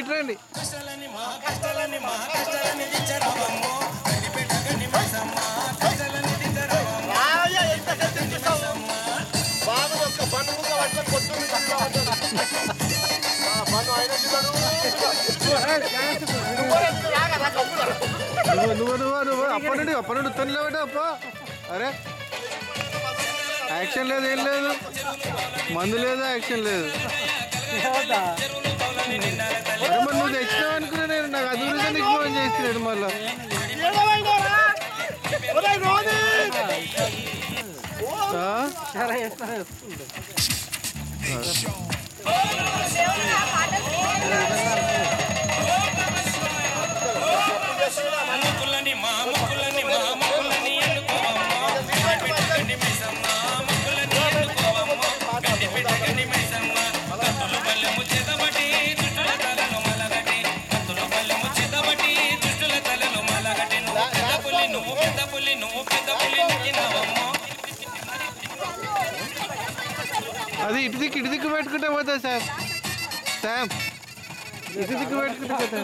ఇట్రండి నువ్వు అప్పనుండి తొలిలేవట అప్ప. అరే యాక్షన్ లేదు, ఏం లేదు, మందు లేదు, యాక్షన్ లేదు. నువ్వు తెచ్చినావు అనుకున్నా నేను. నాకు అది నీకు ఫోన్ చేస్తున్నాడు మళ్ళా. అది ఇటు దిక్కు పెట్టుకుంటే పోతా శామ్, ఇటు దిక్కు పెట్టుకుంటే పోతా.